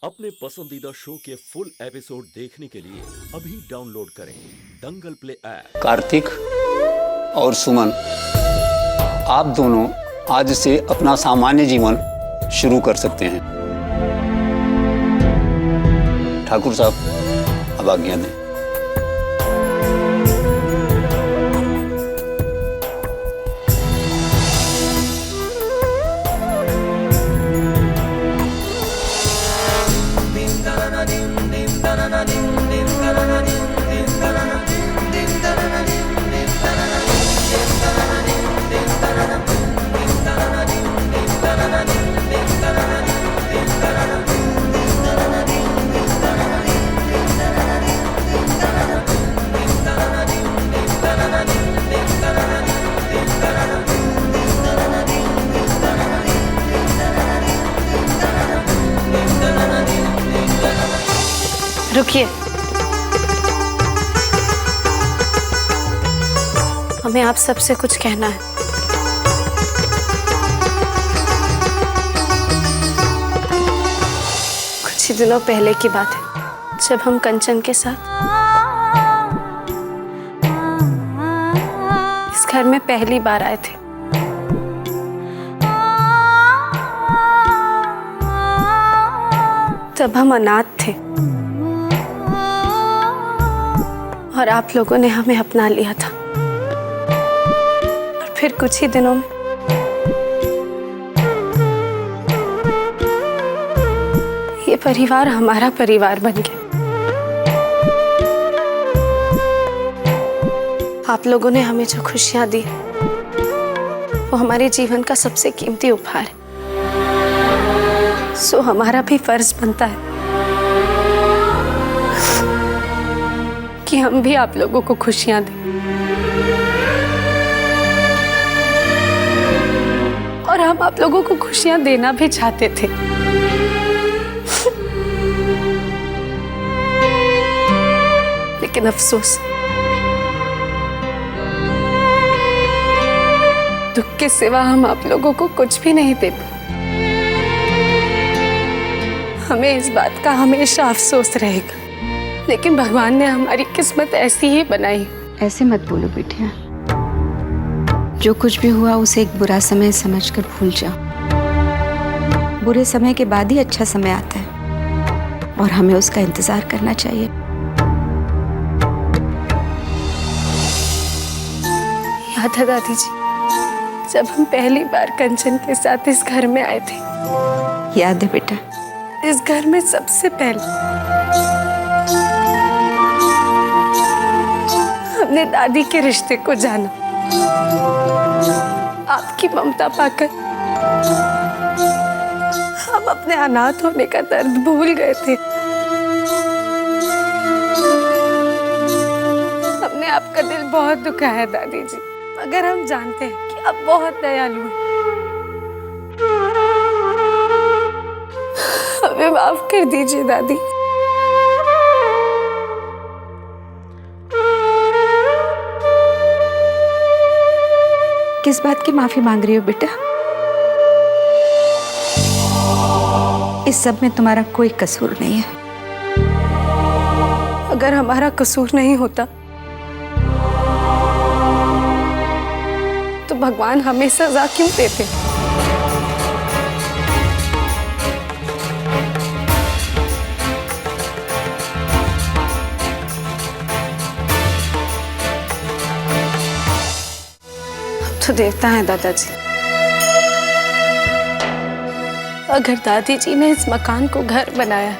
अपने पसंदीदा शो के फुल एपिसोड देखने के लिए अभी डाउनलोड करें दंगल प्ले ऐप। कार्तिक और सुमन, आप दोनों आज से अपना सामान्य जीवन शुरू कर सकते हैं। ठाकुर साहब, अब आज्ञा दें। रुकिए, हमें आप सबसे कुछ कहना है। कुछ ही दिनों पहले की बात है, जब हम कंचन के साथ इस घर में पहली बार आए थे। तब हम अनाथ थे और आप लोगों ने हमें अपना लिया था। और फिर कुछ ही दिनों में ये परिवार हमारा परिवार बन गया। आप लोगों ने हमें जो खुशियां दी वो हमारे जीवन का सबसे कीमती उपहार है। सो हमारा भी फर्ज बनता है कि हम भी आप लोगों को खुशियां दें। और हम आप लोगों को खुशियां देना भी चाहते थे। लेकिन अफसोस, दुख के सिवा हम आप लोगों को कुछ भी नहीं दे पाए। हमें इस बात का हमेशा अफसोस रहेगा, लेकिन भगवान ने हमारी किस्मत ऐसी ही बनाई। ऐसे मत बोलो बिटिया, जो कुछ भी हुआ उसे एक बुरा समय समझकर भूल जाओ। बुरे समय के बाद ही अच्छा समय आता है और हमें उसका इंतजार करना चाहिए। याद है दादी जी, जब हम पहली बार कंचन के साथ इस घर में आए थे? याद है बेटा। इस घर में सबसे पहले हमने दादी के रिश्ते को जाना। आपकी ममता पाकर हम अपने अनाथ होने का दर्द भूल गए थे। हमने आपका दिल बहुत दुखाया दादी जी, मगर हम जानते हैं कि आप बहुत दयालु हैं। हमें माफ कर दीजिए दादी। किस बात की माफी मांग रही हो बेटा? इस सब में तुम्हारा कोई कसूर नहीं है। अगर हमारा कसूर नहीं होता तो भगवान हमें सजा क्यों देते? तो देवता है दादाजी। अगर दादी जी ने इस मकान को घर बनाया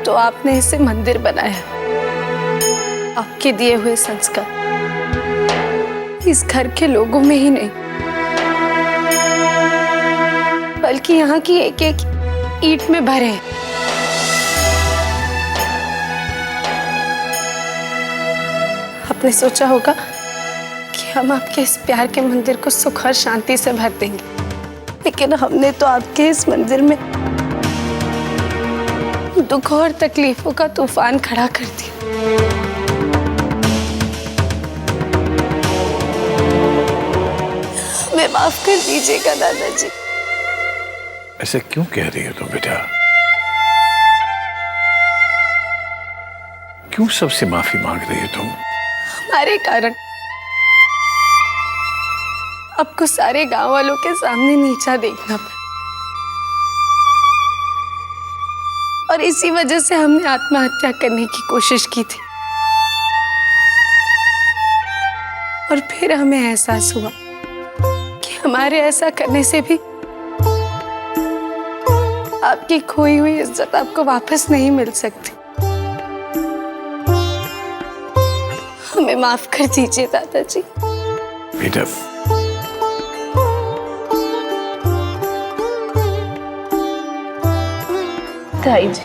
तो आपने इसे मंदिर बनाया। आपके दिए हुए संस्कार इस घर के लोगों में ही नहीं, बल्कि यहाँ की एक एक ईंट में भरे हैं। आपने सोचा होगा कि हम आपके इस प्यार के मंदिर को सुख और शांति से भर देंगे, लेकिन हमने तो आपके इस मंदिर में दुख और तकलीफों का तूफान खड़ा कर दिया। हमें माफ कर दीजिएगा दादाजी। ऐसे क्यों कह रही हो तुम बेटा? क्यों सबसे माफी मांग रही हो तुम? हमारे कारण आपको सारे गांव वालों के सामने नीचा देखना पड़ा और इसी वजह से हमने आत्महत्या करने की कोशिश की थी। और फिर हमें एहसास हुआ कि हमारे ऐसा करने से भी आपकी खोई हुई इज्जत आपको वापस नहीं मिल सकती। हमें माफ कर दीजिए दादाजी। बेटा, ताई जी,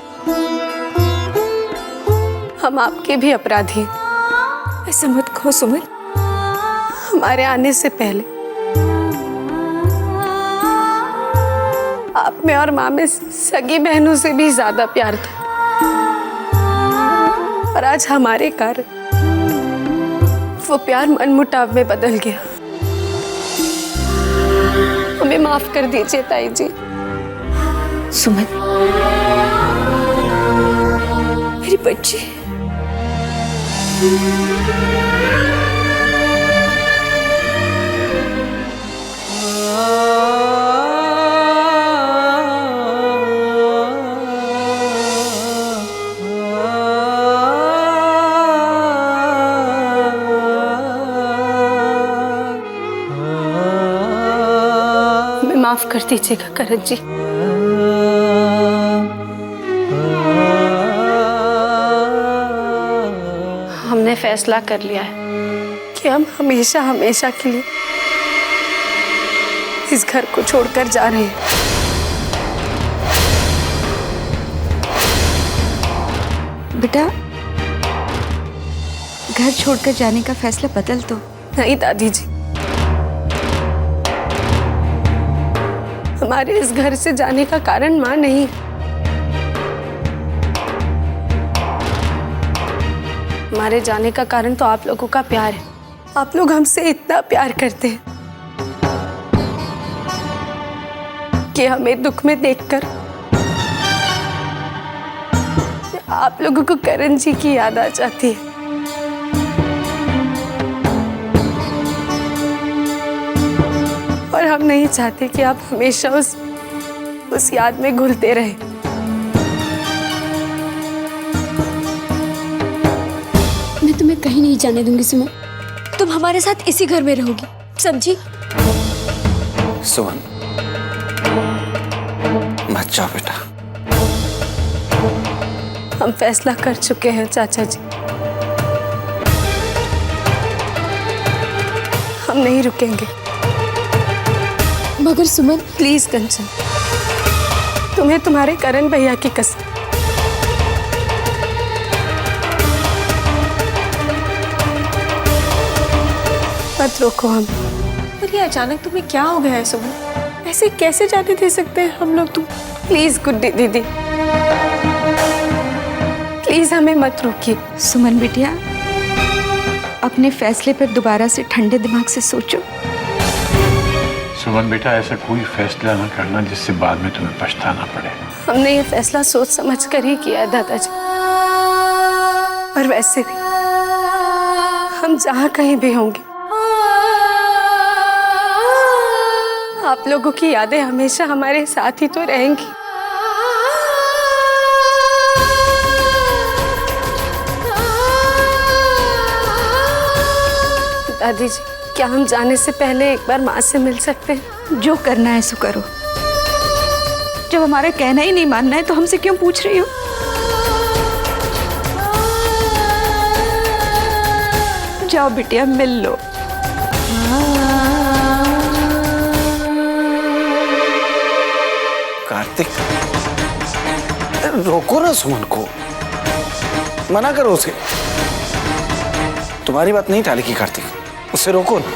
हम आपके भी अपराधी हैं। ऐसा मत कहो सुमन। हमारे आने से पहले आप में और माँ में सगी बहनों से भी ज्यादा प्यार था और आज हमारे कारण वो प्यार मनमुटाव में बदल गया। हमें माफ कर दीजिए ताई जी। सुमन, मेरी बच्ची, हमें माफ कर दीजिएगा करण जी। हमने फैसला कर लिया है कि हम हमेशा हमेशा के लिए इस घर को छोड़कर जा रहे हैं। बेटा, घर छोड़कर जाने का फैसला बदल दो। नहीं दादी जी, हमारे इस घर से जाने का कारण माँ नहीं। हमारे जाने का कारण तो आप लोगों का प्यार है। आप लोग हमसे इतना प्यार करते हैं कि हमें दुख में देखकर आप लोगों को करण जी की याद आ जाती है। और हम नहीं चाहते कि आप हमेशा उस याद में घुलते रहें। मैं तुम्हें कहीं नहीं जाने दूंगी सुमन। तुम हमारे साथ इसी घर में रहोगी, समझी? सुमन, मत जाओ बेटा। हम फैसला कर चुके हैं चाचा जी। हम नहीं रुकेंगे। मगर सुमन, प्लीज कंचन, तुम्हें तुम्हारे करण भैया की कसम। मत रोको हम। पर ये अचानक तुम्हें क्या हो गया है सुमन? ऐसे कैसे जाने दे सकते हैं हम लोग? तुम प्लीज गुड्डी दीदी, प्लीज हमें मत रोकिए। सुमन बिटिया, अपने फैसले पर दोबारा से ठंडे दिमाग से सोचो। सुमन बेटा, ऐसा कोई फैसला ना करना जिससे बाद में तुम्हें पछताना पड़े। हमने ये फैसला सोच समझ कर ही किया है दादाजी। और वैसे भी हम जहाँ कहीं भी होंगे, आप लोगों की यादें हमेशा हमारे साथ ही तो रहेंगी। दादी जी, क्या हम जाने से पहले एक बार माँ से मिल सकते हैं? जो करना है सो करो। जब हमारा कहना ही नहीं मानना है तो हमसे क्यों पूछ रही हो? जाओ बिटिया, मिल लो। कार्तिक, रोको ना सुमन को, मना करो उसे। तुम्हारी बात नहीं टालेगी कार्तिक, उसे रोको ना।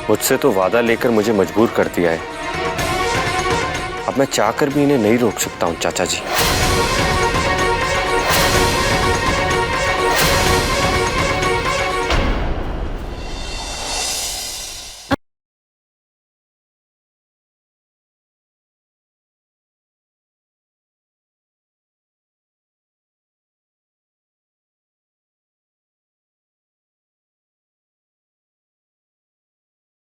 मुझसे तो वादा लेकर मुझे मजबूर कर दिया है। अब मैं चाहकर भी इन्हें नहीं रोक सकता हूँ चाचा जी।